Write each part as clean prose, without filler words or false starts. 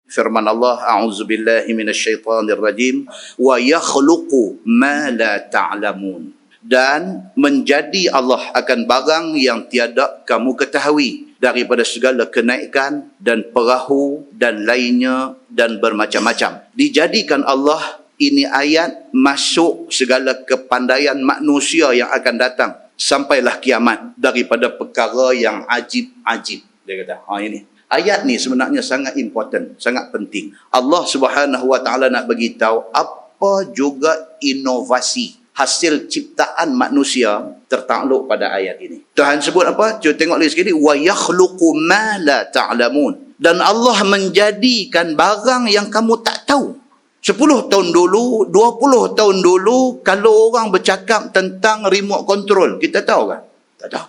Firman Allah, a'udzubillahi minasyaitonirrajim, wa yakhluqu ma la ta'lamun. Dan menjadi Allah akan barang yang tiada kamu ketahui daripada segala kenaikan dan perahu dan lainnya dan bermacam-macam. Dijadikan Allah ini ayat masuk segala kepandaian manusia yang akan datang sampailah kiamat daripada perkara yang ajib-ajib. Dia kata, ini. Ayat ni sebenarnya sangat important, sangat penting. Allah Subhanahu Wa Taala nak bagi tahu apa juga inovasi hasil ciptaan manusia tertakluk pada ayat ini. Tuhan sebut apa? Cuba tengok lagi sekali. Wa yakhluqu ma la ta'lamun. Dan Allah menjadikan barang yang kamu tak tahu. 10 tahun dulu, 20 tahun dulu, kalau orang bercakap tentang remote control, kita tahu kan? Tak tahu.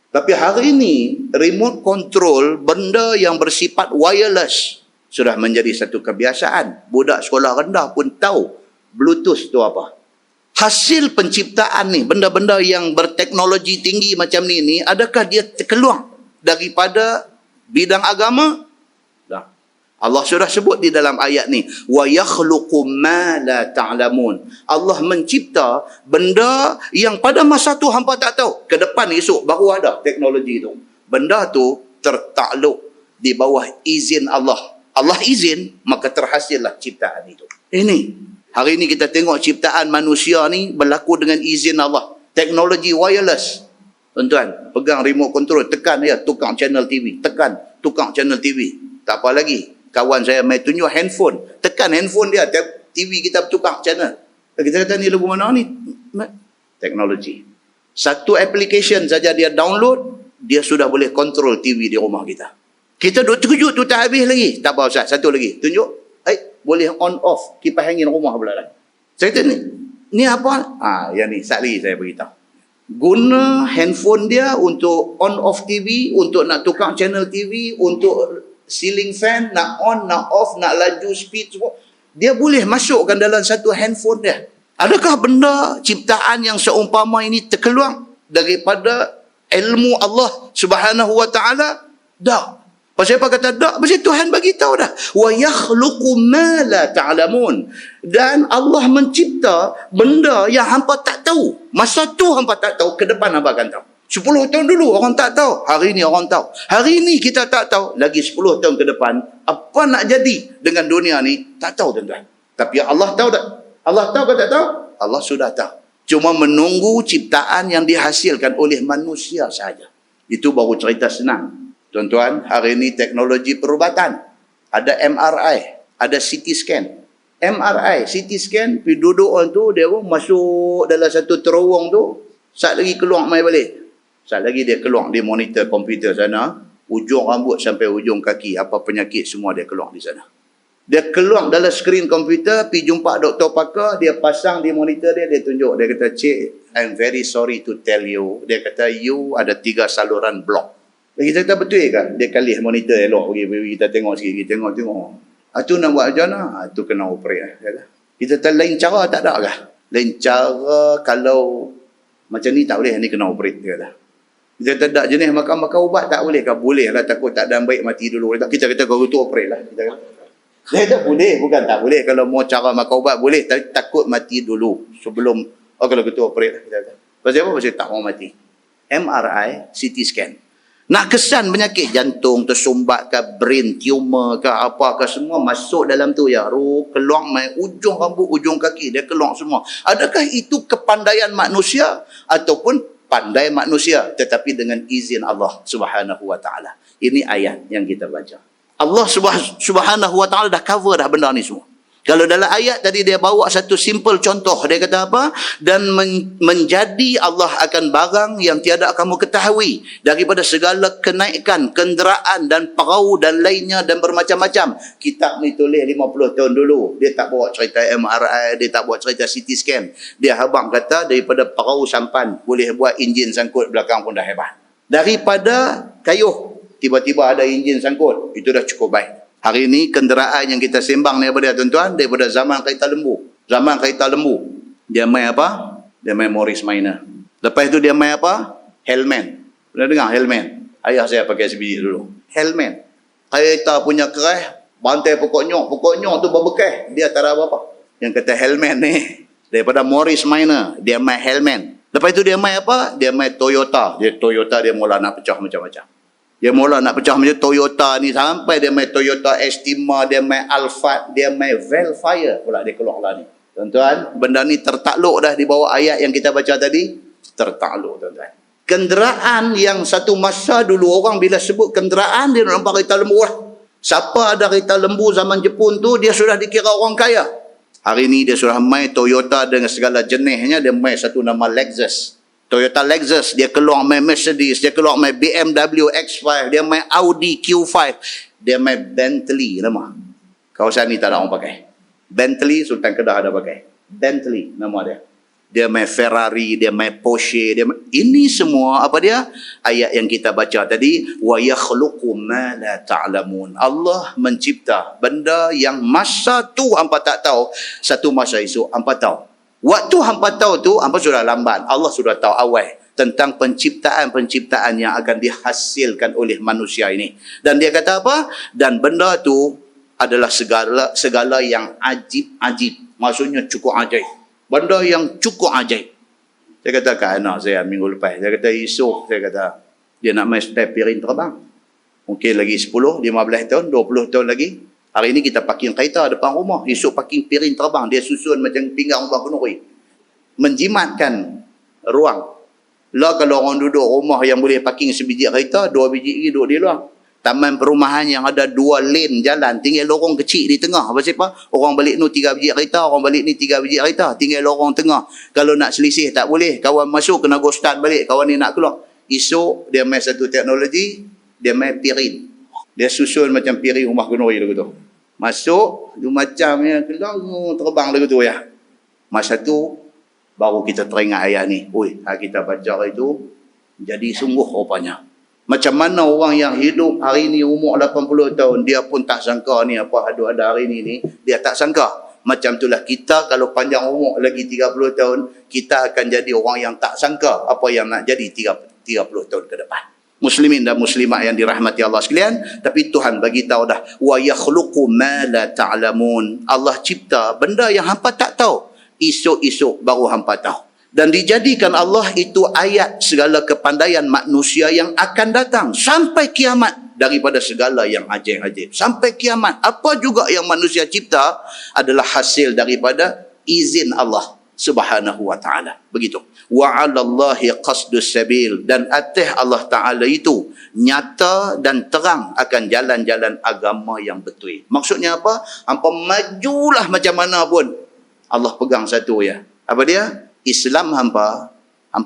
Tapi hari ini, remote control, benda yang bersifat wireless, sudah menjadi satu kebiasaan. Budak sekolah rendah pun tahu Bluetooth tu apa. Hasil penciptaan ni, benda-benda yang berteknologi tinggi macam ni, adakah dia terkeluar daripada bidang agama? Allah sudah sebut di dalam ayat ni, wa yakhluqu ma la ta'lamun. Allah mencipta benda yang pada masa tu hampa tak tahu. Ke depan esok baru ada teknologi tu. Benda tu tertakluk di bawah izin Allah. Allah izin, maka terhasillah ciptaan itu. Ini hari ini kita tengok ciptaan manusia ni berlaku dengan izin Allah. Teknologi wireless. Tuan-tuan, pegang remote control, tekan ya, tukar channel TV, tekan, tukar channel TV. Tak apa lagi. Kawan saya mai tunjuk handphone. Tekan handphone dia, TV kita tukar channel. Kita kata ni lagu mana ni? Teknologi. Satu application saja dia download, dia sudah boleh kontrol TV di rumah kita. Kita duk terkejut tu tak habis lagi. Tak apa Ustaz, satu lagi. Tunjuk. Boleh on off kipas angin rumah pula lah. Saya kata ni apa? Yang ni, sat lagi saya beritahu. Guna handphone dia untuk on off TV, untuk nak tukar channel TV, untuk ceiling fan, nak on, nak off, nak laju, speed semua. Dia boleh masukkan dalam satu handphone dia. Adakah benda ciptaan yang seumpama ini terkeluar daripada ilmu Allah Subhanahu Wa Taala? Tak. Pasal apa kata tak? Pasal Tuhan bagi tahu dah. Wa yakhluqu ma la ta'lamun. Dan Allah mencipta benda yang hampa tak tahu. Masa tu hampa tak tahu, ke depan hampa akan tahu. 10 tahun dulu orang tak tahu, hari ini orang tahu. Hari ini kita tak tahu, lagi 10 tahun ke depan apa nak jadi dengan dunia ni tak tahu tuan-tuan. Tapi Allah tahu tak? Allah tahu ke tak tahu? Allah sudah tahu. Cuma menunggu ciptaan yang dihasilkan oleh manusia saja. Itu baru cerita senang. Tuan-tuan, hari ini teknologi perubatan. Ada MRI, ada CT scan. MRI, CT scan, pergi duduk orang tu, dia pun masuk dalam satu terowong tu, sat lagi keluar mai balik. Saat lagi dia keluar di monitor komputer sana, ujung rambut sampai ujung kaki, apa penyakit semua dia keluar di sana. Dia keluar dalam skrin komputer, pergi jumpa doktor pakar, dia pasang di monitor dia, dia tunjuk. Dia kata, "Cik, I'm very sorry to tell you." Dia kata, "You ada 3 saluran blok." Kita kata, "Betul ke?" Dia kalih monitor elok, pergi kita tengok sikit, kita tengok. Itu nak buat macam mana? Itu kena operate. Kita kata, lain cara tak ada kah? Lain cara kalau macam ni tak boleh, ni kena operate. Dia kata. Kita tak jenis makan-makan ubat tak boleh ke? Boleh lah, takut tak ada baik mati dulu. Kita kata kau tu operate lah. Kita kata, dia kata boleh, bukan tak boleh. Kalau mau cara makan ubat boleh, tapi takut mati dulu sebelum, kalau gitu operate lah. Kita kata. Pasal apa? Pasal tak mau mati. MRI, CT scan. Nak kesan penyakit jantung, tersumbat ke, brain tumor ke, apa ke, semua masuk dalam tu ya. Keluar main ujung rambut, ujung kaki, dia keluar semua. Adakah itu kepandaian manusia ataupun pandai manusia tetapi dengan izin Allah Subhanahu Wa Taala? Ini ayat yang kita baca. Allah Subhanahu Wa Taala dah cover dah benda ni semua. Kalau dalam ayat tadi dia bawa satu simple contoh, dia kata apa? Dan menjadi Allah akan barang yang tiada kamu ketahui daripada segala kenaikan, kenderaan dan perahu dan lainnya dan bermacam-macam. Kitab ni tulis 50 tahun dulu. Dia tak bawa cerita MRI, dia tak bawa cerita CT scan. Dia habang kata daripada perahu sampan boleh buat enjin sangkut belakang pun dah hebat. Daripada kayuh tiba-tiba ada enjin sangkut, itu dah cukup baik. Hari ini kenderaan yang kita sembang daripada tuan-tuan, daripada zaman kereta lembu. Zaman kereta lembu, dia main apa? Dia main Morris Minor. Lepas itu dia main apa? Hellman. Pernah dengar Hellman? Ayah saya pakai sebiji dulu. Hellman. Kereta punya keras, Bantai pokok nyok tu berbekas. Dia tak ada apa-apa. Yang kata helmet ni, daripada Morris Minor, dia main helmet. Lepas itu dia main apa? Dia main Toyota. Dia mula nak pecah macam-macam. Dia mula nak pecah macam Toyota ni, sampai dia main Toyota Estima, dia main Alphard, dia main Velfire pula dia keluar lah ni. Tuan-tuan, benda ni tertakluk dah di bawah ayat yang kita baca tadi. Tertakluk, tuan-tuan. Kenderaan yang satu masa dulu orang bila sebut kenderaan, dia nampak kereta lembu lah. Siapa ada kereta lembu zaman Jepun tu, dia sudah dikira orang kaya. Hari ni dia sudah main Toyota dengan segala jenisnya, dia main satu nama Lexus. Toyota Lexus, dia keluar main Mercedes, dia keluar main BMW X5, dia main Audi Q5, dia main Bentley nama. Kawasan ni tak ada orang pakai. Bentley, Sultan Kedah ada pakai. Bentley nama dia. Dia main Ferrari, dia main Porsche, ini semua apa dia? Ayat yang kita baca tadi, wa yakhluqu ma la ta'lamun. Allah mencipta benda yang masa tu hangpa tak tahu, satu masa esok hangpa tahu. Waktu hangpa tahu tu hangpa sudah lambat. Allah sudah tahu awal tentang penciptaan-penciptaan yang akan dihasilkan oleh manusia ini. Dan dia kata apa? Dan benda tu adalah segala yang ajib-ajib. Maksudnya cukup ajaib. Benda yang cukup ajaib. Saya kata kat anak saya minggu lepas. Saya kata esok, saya kata dia nak main step piring terbang. Mungkin lagi 10, 15 tahun, 20 tahun lagi. Hari ini kita parking kereta depan rumah. Esok parking piring terbang. Dia susun macam pinggang orang kenuri. Menjimatkan ruang. Lah kalau orang duduk rumah yang boleh parking sebiji kereta, 2 biji lagi duduk di luar. Taman perumahan yang ada 2 lane jalan, tinggal lorong kecil di tengah. Apa sebab? Orang balik ni 3 biji kereta, orang balik ni 3 biji kereta, tinggal lorong tengah. Kalau nak selisih tak boleh, kawan masuk kena go start balik, kawan ni nak keluar. Esok dia main satu teknologi, dia main piring. Dia susun macam piring rumah kenuri lagu tu. Masuk, dia macamnya keluar, terbang lagu tu ya. Masa tu baru kita teringat ayat ni. Oi, kita baca itu jadi sungguh rupanya. Macam mana orang yang hidup hari ni umur 80 tahun, dia pun tak sangka ni apa ada hari ni, dia tak sangka. Macam itulah kita kalau panjang umur lagi 30 tahun, kita akan jadi orang yang tak sangka apa yang nak jadi 30 tahun ke depan. Muslimin dan muslimat yang dirahmati Allah sekalian, tapi Tuhan bagi tahu dah, wa yakhluqu ma la ta'lamun. Allah cipta benda yang hangpa tak tahu. Esok-esok baru hangpa tahu. Dan dijadikan Allah itu ayat segala kepandaian manusia yang akan datang sampai kiamat, daripada segala yang ajaib-ajaib sampai kiamat. Apa juga yang manusia cipta adalah hasil daripada izin Allah Subhanahu wa taala. Begitu. Wa 'alallahi qasdus sabil, dan atas Allah taala itu nyata dan terang akan jalan-jalan agama yang betul. Maksudnya apa? Hangpa majulah macam mana pun, Allah pegang satu ya. Apa dia? Islam hangpa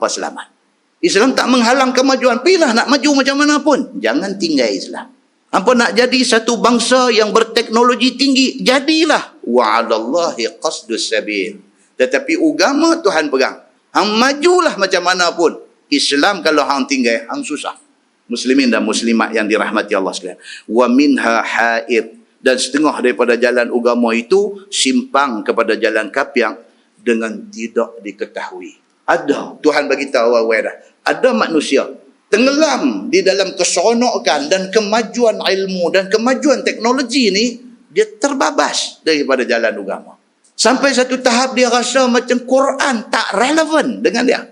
selamat. Islam tak menghalang kemajuan. Pilih nak maju macam mana pun, jangan tinggal Islam. Hangpa nak jadi satu bangsa yang berteknologi tinggi, jadilah. Wa 'alallahi qasdus sabil. Tetapi agama Tuhan pegang. Hang majulah macam mana pun, Islam kalau hang tinggal, hang susah. Muslimin dan muslimat yang dirahmati Allah sekalian. Wa minha haid, dan setengah daripada jalan agama itu simpang kepada jalan kapiak dengan tidak diketahui. Ada, Tuhan bagi tahu awal dah. Ada manusia tenggelam di dalam keseronokan dan kemajuan ilmu dan kemajuan teknologi ni, dia terbabas daripada jalan agama. Sampai satu tahap dia rasa macam Quran tak relevan dengan dia.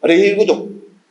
Ada yang tu.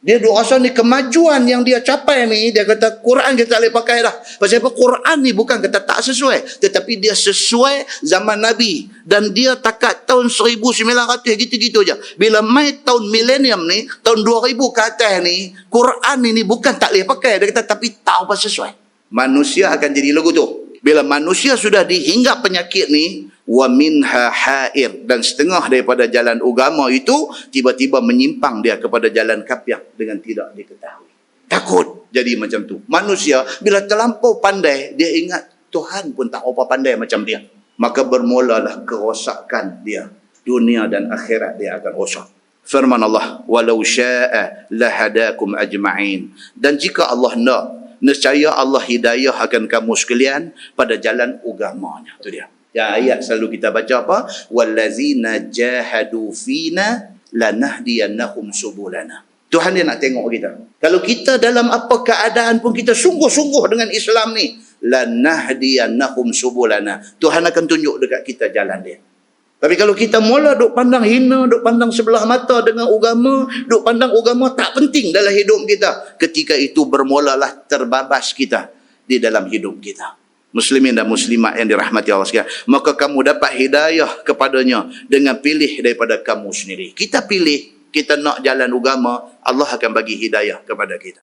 Dia duk rasa ni kemajuan yang dia capai ni, dia kata Quran kita tak boleh pakai dah. Pasal apa? Quran ni bukan kata tak sesuai, tetapi dia sesuai zaman Nabi. Dan dia takat tahun 1900 gitu-gitu je. Bila mai tahun milenium ni, tahun 2000 ke atas ni, Quran ni bukan tak boleh pakai. Dia kata tapi tak apa sesuai. Manusia akan jadi lagu tu. Bila manusia sudah dihinggap penyakit ni, wa minha hair, dan setengah daripada jalan agama itu tiba-tiba menyimpang dia kepada jalan kapiak dengan tidak diketahui. Takut jadi macam tu. Manusia bila terlampau pandai, dia ingat Tuhan pun tak apa pandai macam dia. Maka bermulalah kerosakan dia. Dunia dan akhirat dia akan rosak. Firman Allah, walau syaa lahadakum ajma'in. Dan jika Allah nak, nescaya Allah hidayah akan kamu sekalian pada jalan agamanya. Itu dia. Ya, ayat selalu kita baca apa? Wallazina jahadu fina lanahdiyannahum subulana. Tuhan dia nak tengok kita. Kalau kita dalam apa keadaan pun kita sungguh-sungguh dengan Islam ni, lanahdiyannahum subulana. Tuhan akan tunjuk dekat kita jalan dia. Tapi kalau kita mula duk pandang hina, duk pandang sebelah mata dengan agama, duk pandang agama tak penting dalam hidup kita, ketika itu bermulalah terbabas kita di dalam hidup kita. Muslimin dan muslimat yang dirahmati Allah sekalian, maka kamu dapat hidayah kepadanya dengan pilih daripada kamu sendiri. Kita pilih, kita nak jalan agama, Allah akan bagi hidayah kepada kita.